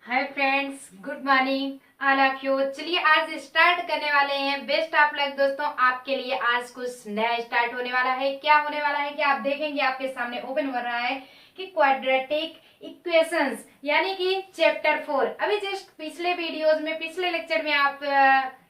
Hi friends, good morning all of you. चलिए आज start करने वाले हैं बेस्ट ऑफ लक दोस्तों। आपके लिए आज कुछ नया स्टार्ट होने वाला है। क्या होने वाला है कि आप देखेंगे आपके सामने ओपन हो रहा है कि क्वाड्रेटिक इक्वेशंस यानी कि चैप्टर 4। अभी जस्ट पिछले वीडियोस में पिछले लेक्चर में आप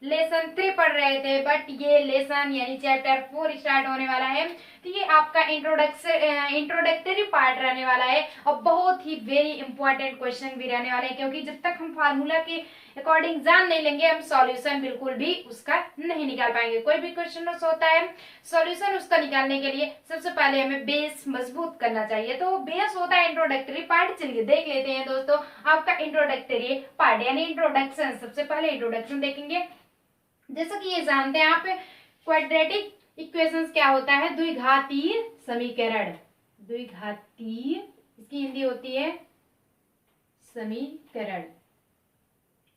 लेसन 3 पढ़ रहे थे, बट ये लेसन यानी चैप्टर 4 स्टार्ट होने वाला है। तो ये आपका इंट्रोडक्टरी पार्ट रहने वाला है और बहुत ही वेरी इंपॉर्टेंट क्वेश्चन भी रहने वाले हैं, क्योंकि जब तक हम फार्मूला के अकॉर्डिंग जान नहीं लेंगे हम सॉल्यूशन बिल्कुल भी उसका नहीं निकाल पाएंगे। कोई भी क्वेश्चन होता है, सॉल्यूशन उसका निकालने के लिए सबसे पहले हमें बेस मजबूत करना चाहिए। तो बेस होता है इंट्रोडक्टरी पार्ट। चलिए देख लेते हैं दोस्तों आपका इंट्रोडक्टरी पार्ट यानी इंट्रोडक्शन। सबसे पहले इंट्रोडक्शन देखेंगे। जैसा कि ये जानते हैं आप, क्वाड्रेटिक इक्वेशंस क्या होता है? द्विघातीय समीकरण। द्विघातीय इसकी हिंदी होती है समीकरण।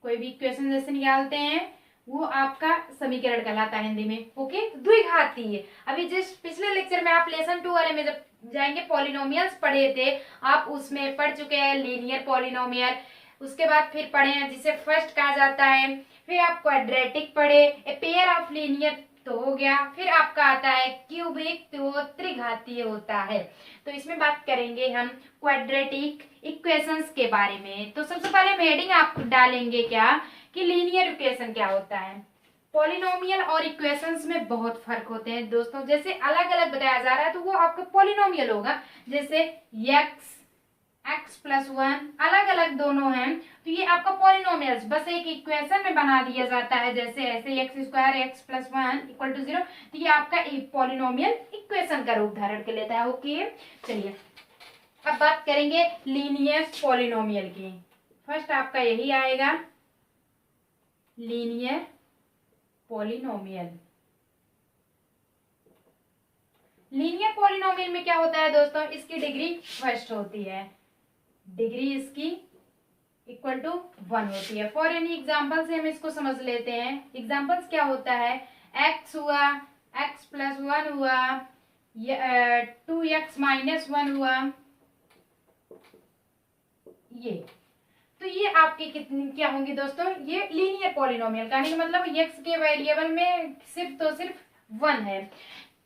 कोई भी इक्वेशन जैसे निकालते हैं वो आपका समीकरण कहलाता है हिंदी में। ओके, द्विघातीय। अभी जस्ट पिछले लेक्चर में आप लेसन 2 वाले में जब जाएंगे पॉलिनोमियल्स पढ़े थे, आप उसमें पढ़ चुके हैं लीनियर पॉलिनोमियल। उसके बाद फिर पढ़े हैं जिसे फर्स्ट कहा जाता है। फिर आप क्वाड्रेटिक पढ़े, ए पेयर ऑफ लीनियर तो हो गया। फिर आपका आता है क्यूबिक, तो त्रिघातीय होता है। तो इसमें बात करेंगे हम क्वाड्रेटिक इक्वेशंस के बारे में। तो सबसे पहले हम हेडिंग आप डालेंगे क्या कि लीनियर इक्वेशन क्या होता है। पॉलिनोमियल और इक्वेशंस में बहुत फर्क होते हैं दोस्तों। जैसे अलग अलग बताया जा रहा है तो वो आपका पॉलिनोमियल होगा। जैसे x प्लस 1 अलग अलग दोनों हैं तो ये आपका पॉलिनोमियल्स बस एक इक्वेशन में बना दिया जाता है। जैसे ऐसे X square X plus 1 equal to 0, तो ये आपका एक पॉलिनोमियल इक्वेशन का रूप धारण कर लेता है। ओके, चलिए अब बात करेंगे लीनियर पॉलिनोमियल की। फर्स्ट आपका यही आएगा लीनियर पॉलिनोमियल। लीनियर पॉलिनोमियल में क्या होता है दोस्तों? इसकी डिग्री फर्स्ट होती है, डिग्री इसकी इक्वल टू 1 होती है। फॉर एनी एग्जाम्पल से हम इसको समझ लेते हैं। एग्जाम्पल्स क्या होता है? x हुआ, x प्लस 1 हुआ, 2x माइनस 1 हुआ, ये तो ये आपके कितनी क्या होंगी दोस्तों? ये लीनियर पॉलिनोमियल का मतलब x के वेरिएबल में सिर्फ तो सिर्फ 1 है,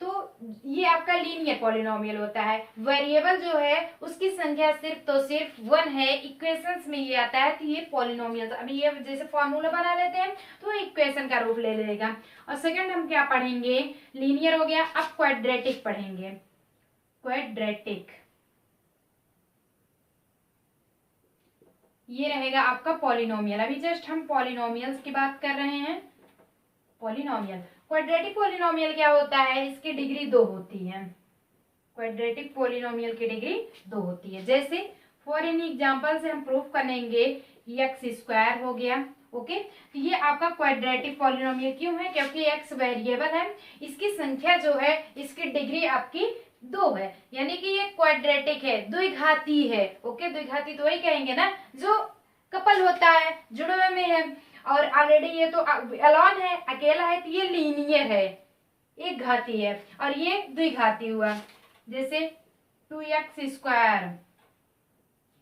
तो ये आपका लीनियर पॉलिनोमियल होता है। वेरिएबल जो है उसकी संख्या सिर्फ तो सिर्फ 1 है। इक्वेशंस में ये आता है तो ये पॉलिनोमियल। अभी ये जैसे फॉर्मूला बना लेते हैं तो इक्वेशन का रूप ले लेगा। और सेकंड हम क्या पढ़ेंगे? लीनियर हो गया। अब क्वाड्रेटिक पढ़ेंगे। क्वाड्रेटिक ये रहेगा आपका पॉलिनोमियल। अभी जस्ट हम पॉलिनोमियल्स की बात कर रहे हैं। पॉलिनोमियल क्वाड्रेटिक पॉलिनोमियल क्या होता है? इसकी डिग्री 2 होती है। क्वाड्रेटिक पॉलिनोमियल की डिग्री 2 होती है। जैसे फॉर एनी एग्जांपल से हम प्रूफ करेंगे एक्स स्क्वायर हो गया। ओके, तो ये आपका क्वाड्रेटिक पॉलिनोमियल क्यों है? क्योंकि एक्स वेरिएबल है, इसकी संख्या जो है इसकी डिग्री आपकी 2 है, यानी कि ये क्वाड्रेटिक है, द्विघाती है। ओके, द्विघाती तो वही कहेंगे ना जो कपल होता है, जुड़े हुए में है। और ऑलरेडी ये तो अलॉन है, अकेला है, तो ये लीनियर है, एक घाती है। और ये द्विघाती हुआ, जैसे 2x square,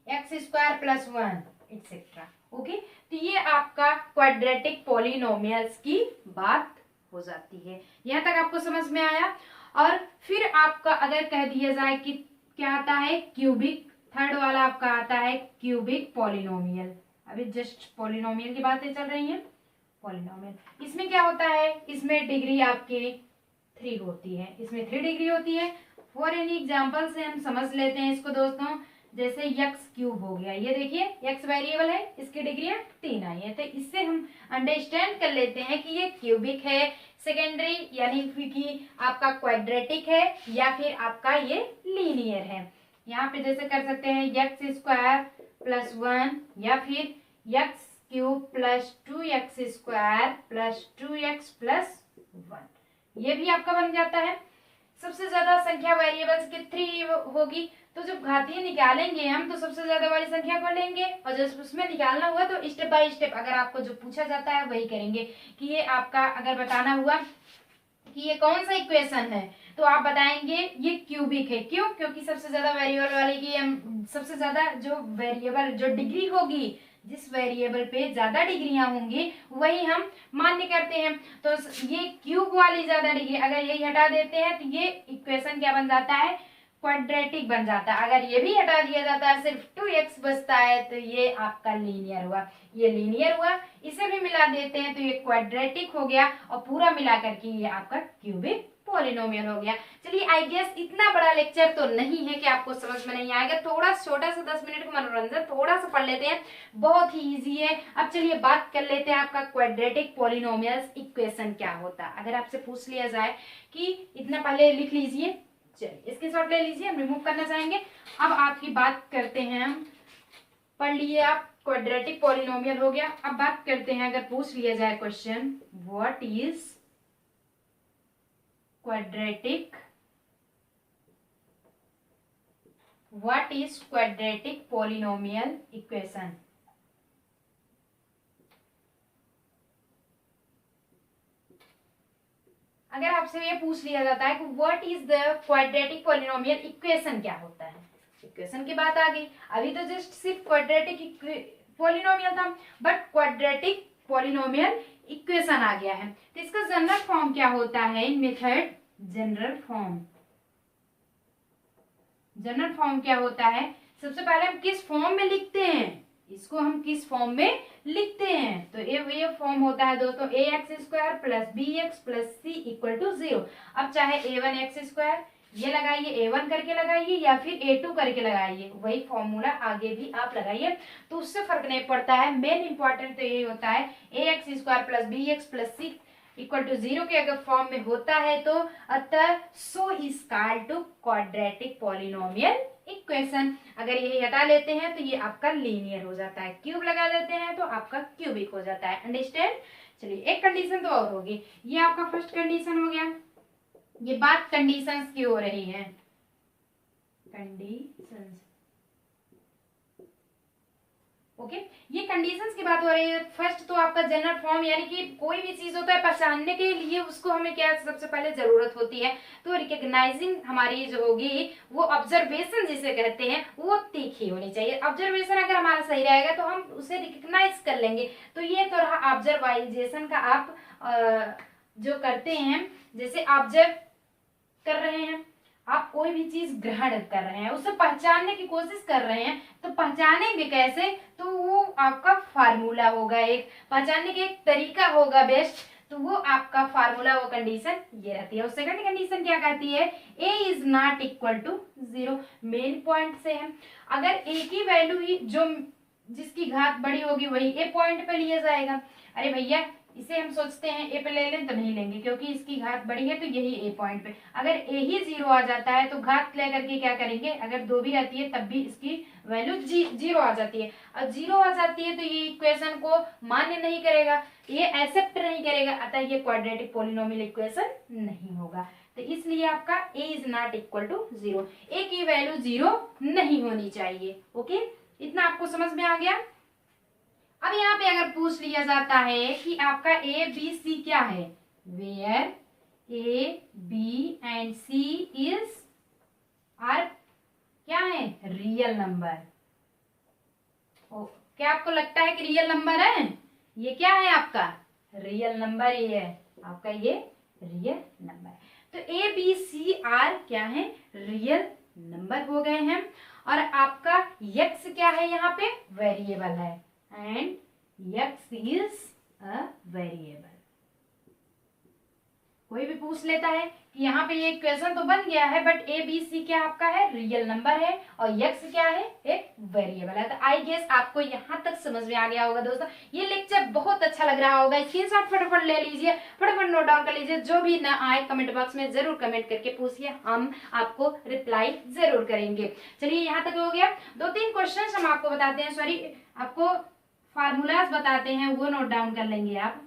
x square plus 1 etcetera. Okay, तो ये आपका क्वाड्रेटिक पॉलिनोमियल्स की बात हो जाती है। यहां तक आपको समझ में आया? और फिर आपका अगर कह दिया जाए कि क्या आता है? क्यूबिक। थर्ड वाला आपका आता है क्यूबिक पॉलिनोमियल। अभी जस्ट पॉलिनोमियल की बातें चल रही हैं। पॉलिनोमियल इसमें क्या होता है? इसमें डिग्री आपके 3 होती है, इसमें 3 डिग्री होती है। फॉर एनी एग्जाम्पल से हम समझ लेते हैं इसको दोस्तों। जैसे एक्स क्यूब हो गया, ये देखिए एक्स वेरिएबल है, इसकी डिग्री 3 आई है, तो इससे हम अंडरस्टैंड कर लेते हैं कि ये क्यूबिक है, सेकेंडरी यानी कि आपका क्वाड्रेटिक है, या फिर आपका ये लीनियर है। यहाँ पे जैसे कर सकते हैं एक्स स्क्वायर प्लस 1 या फिर x cube plus 2x square plus 2x plus 1, ये भी आपका बन जाता है। सबसे ज्यादा संख्या वेरिएबल्स की 3 होगी, तो जब घातीय निकालेंगे हम तो सबसे ज्यादा वाली संख्या को लेंगे, और जब उसमें निकालना हुआ तो स्टेप बाय स्टेप अगर आपको जो पूछा जाता है वही करेंगे। कि ये आपका अगर बताना हुआ कि ये कौन सा इक्वेशन है तो आप बताएंगे ये क्यूबिक है। क्यों? क्योंकि सबसे ज्यादा वेरिएबल वाले की हम सबसे ज्यादा जो वेरिएबल जो डिग्री होगी, जिस वेरिएबल पे ज्यादा डिग्रियां होंगी वही हम मान्य करते हैं। तो ये क्यूब वाली ज्यादा डिग्री, अगर यही हटा देते हैं तो ये इक्वेशन क्या बन जाता है? क्वाड्रेटिक बन जाता है। अगर ये भी हटा दिया जाता है, सिर्फ 2x बचता है, तो ये आपका लीनियर हुआ। ये लीनियर हुआ, इसे भी मिला देते हैं तो ये क्वाड्रेटिक हो गया, और पूरा मिला करके ये आपका क्यूबिक पॉलिनोमियल हो गया। चलिए, आई गेस इतना बड़ा लेक्चर तो नहीं है कि आपको समझ में नहीं आएगा। थोड़ा छोटा सा 10 मिनट का मनोरंजन थोड़ा सा पढ़ लेते हैं, बहुत ही इजी है। अब चलिए बात कर लेते हैं आपका क्वाड्रेटिक पॉलिनोमियल्स इक्वेशन क्या होता है। अगर आपसे पूछ लिया जाए कि इतना, पहले लिख लीजिए, चलिए इसके शॉर्ट ले लीजिए, हम रिमूव करना चाहेंगे। अब आपकी बात करते हैं हम, पढ़ लिए आप, क्वाड्रेटिक पॉलिनोमियल हो गया। अब बात करते हैं, अगर पूछ लिया जाए question, what is quadratic, what is quadratic polynomial equation. अगर आपसे ये पूछ लिया जाता है कि what is the quadratic polynomial equation, क्या होता है? इक्वेशन की बात आ गई। अभी तो जस्ट सिर्फ क्वाड्रेटिक पॉलिनोमियल था, बट क्वाड्रेटिक पॉलिनोमियल इक्वेशन आ गया है। तो इसका जनरल फॉर्म क्या होता है in method? General form, general form क्या होता है? सबसे पहले हम किस फॉर्म में लिखते हैं, इसको हम किस फॉर्म में लिखते हैं? तो ये फॉर्म होता है दोस्तों, ax² plus bx plus c equal to 0। अब चाहे a1x² ये लगाइए, a1 करके लगाइए, या फिर a2 करके लगाइए, वही फॉर्मूला आगे भी आप लगाइए, तो उससे फर्क नहीं पड़ता है। मेन इंपॉर्टेंट तो यही होता है, ax² plus bx plus c equal to 0 के अगर फॉर्म में होता है तो अतः so is called to quadratic polynomial equation. अगर यही हटा लेते हैं तो ये आपका लीनियर हो जाता है, क्यूब लगा देते हैं तो आपका क्यूबिक हो जाता है। अंडरस्टैंड? चलिए, एक कंडीशन तो और होगी, ये आपका फर्स्ट कंडीशन हो गया। ये बात कंडीशंस की हो रही है, कंडीशंस, ओके। ये कंडीशंस की बात हो रही है। फर्स्ट तो आपका जनरल फॉर्म, यानी कि कोई भी चीज होता है पहचानने के लिए उसको हमें क्या सबसे पहले जरूरत होती है, तो रिकग्नाइजिंग हमारी जो होगी वो ऑब्जर्वेशन जिसे कहते हैं वो तीखी होनी चाहिए। ऑब्जर्वेशन अगर हमारा सही रहेगा तो हम उसे रिकग्नाइज कर लेंगे। तो ये तो रहा ऑब्जर्वाइजेशन का, आप जो करते हैं, जैसे ऑब्जर्व कर रहे हैं, आप कोई भी चीज ग्रहण कर रहे हैं, उसे पहचानने की कोशिश कर रहे हैं, तो पहचानेंगे कैसे? तो वो आपका फार्मूला होगा, एक पहचानने का एक तरीका होगा बेस्ट, तो वो आपका फार्मूला, वो कंडीशन ये रहती है। और सेकंड कंडीशन क्या कहती है? a is not equal to 0। Main point से है, अगर a की वैल्यू ही जो जिसकी घात बड़ी होगी वही a पॉइंट पे लिया जाएगा। अरे भैया, इसे हम सोचते हैं ए पे ले लें तो नहीं लेंगे, क्योंकि इसकी घात बड़ी है तो यही ए पॉइंट पे। अगर ए ही 0 आ जाता है तो घात लेकर के क्या करेंगे? अगर 2 भी रहती है तब भी इसकी वैल्यू 0 आ जाती है। अब 0 आ जाती है तो ये इक्वेशन को मान्य नहीं करेगा, ये एक्सेप्ट नहीं करेगा, अतः ये क्वाड्रेटिक पॉलिनोमियल इक्वेशन नहीं होगा। तो इसलिए आपका a is not equal to 0, a की वैल्यू 0 नहीं होनी चाहिए। ओके, इतना आपको समझ में आ गया। अब यहाँ पे अगर पूछ लिया जाता है कि आपका ए बी सी क्या है, where A B and C is are क्या है? Real number. क्या आपको लगता है कि रियल नंबर है? ये क्या है आपका? रियल नंबर ये है आपका, ये रियल नंबर। तो ए बी सी आर क्या है? रियल नंबर हो गए हैं। और आपका x क्या है? यहाँ पे वेरिएबल है, and x is a variable। कोई भी पूछ लेता है कि यहाँ पे ये इक्वेशन तो बन गया है, बट ए बी सी क्या आपका है? रियल नंबर है, और x क्या है? एक वेरिएबल है। तो आई गेस आपको यहाँ तक समझ में आ गया होगा दोस्तों। ये लेक्चर बहुत अच्छा लग रहा होगा, स्क्रीनशॉट फटाफट ले लीजिए, फटाफट नोट डाउन कर लीजिए। जो भी ना आए कमेंट बॉक्स में जरूर कमेंट करके पूछिए, हम आपको रिप्लाई जरूर करेंगे। चलिए, यहाँ तक हो गया। 2-3 क्वेश्चन हम आपको बताते हैं, सॉरी आपको फार्मूलाज बताते हैं, वो नोट डाउन कर लेंगे आप।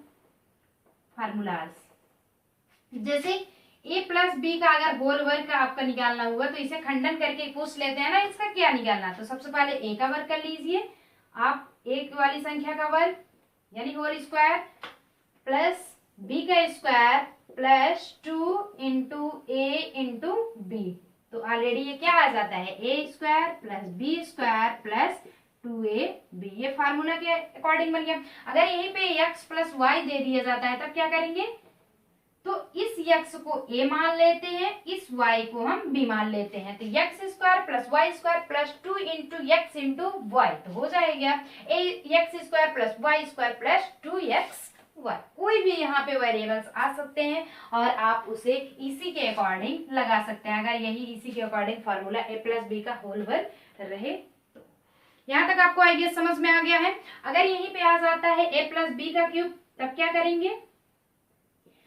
फार्मूलाज जैसे a प्लस बी का अगर होल वर्ग का आपका निकालना हुआ तो इसे खंडन करके पूछ लेते हैं ना, इसका क्या निकालना। तो सबसे पहले a का वर्ग कर लीजिए आप, एक वाली संख्या का वर्ग यानी होल स्क्वायर, प्लस b का square plus 2 into a into b. तो ऑलरेडी ये क्या आ जाता है, a square plus b square plus 2ab। ये फार्मूला के अकॉर्डिंग बन गया। अगर यहीं पे x प्लस वाई दे दिया जाता है तब क्या करेंगे, तो इस x को a मान लेते हैं, इस y को हम b मान लेते हैं। तो x square plus Y square plus 2 into X into Y, तो हो जाएगा X square plus Y square plus 2x Y. कोई भी यहाँ पे वेरिएबल्स आ सकते हैं और आप उसे इसी के अकॉर्डिंग लगा सकते हैं, अगर यही इसी के according formula a plus B का होल वर्ग रहे तो। यहाँ तक आपको आइडिया समझ में आ गया है। अगर यहीं पे आ जाता है a प्लस बी का क्यूब, तब क्या करेंगे,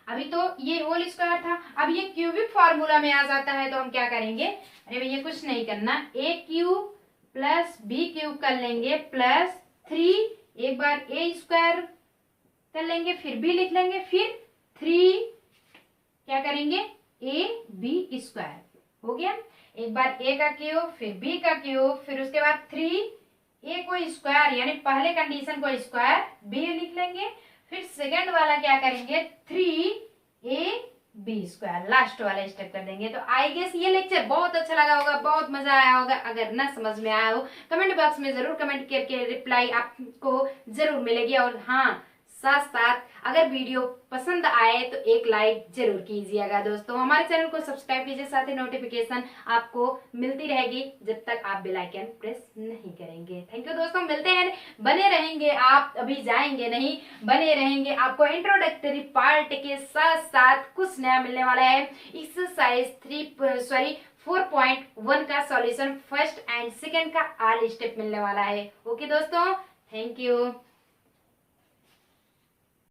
अभी तो ये होल स्क्वायर था, अब ये क्यूबिक फॉर्मूला में आ जाता है तो हम क्या करेंगे, अरे भैया कुछ नहीं करना, a cube plus B cube कर लेंगे प्लस 3, एक बार a स्क्वायर कर लेंगे, फिर b लिख लेंगे, फिर 3 क्या करेंगे, a b स्क्वायर हो गया। एक बार a का क्यूब फिर b का क्यूब, फिर उसके बाद 3 a को स्क्वायर यानी पहले कंडीशन को स्क्वायर, b लिख लेंगे, फिर सेकंड वाला क्या करेंगे 3ab स्क्वायर, लास्ट वाला स्टेप कर देंगे। तो आई गेस ये लेक्चर बहुत अच्छा लगा होगा, बहुत मजा आया होगा। अगर ना समझ में आया हो कमेंट बॉक्स में जरूर कमेंट करके रिप्लाई आपको जरूर मिलेगी। और हाँ, साथ साथ अगर वीडियो पसंद आए तो एक लाइक जरूर कीजिएगा दोस्तों। हमारे चैनल को सब्सक्राइब कीजिए, साथ ही नोटिफिकेशन आपको मिलती रहेगी जब तक आप बेल आइकन प्रेस नहीं करेंगे। थैंक यू दोस्तों, मिलते हैं, बने रहेंगे आप, अभी जाएंगे नहीं, बने रहेंगे। आपको इंट्रोडक्टरी पार्ट के साथ साथ कुछ नया मिलने वाला है। एक्सरसाइज 4.1 का सॉल्यूशन फर्स्ट एंड सेकंड का ऑल स्टेप मिलने वाला है। ओके दोस्तों, थैंक यू।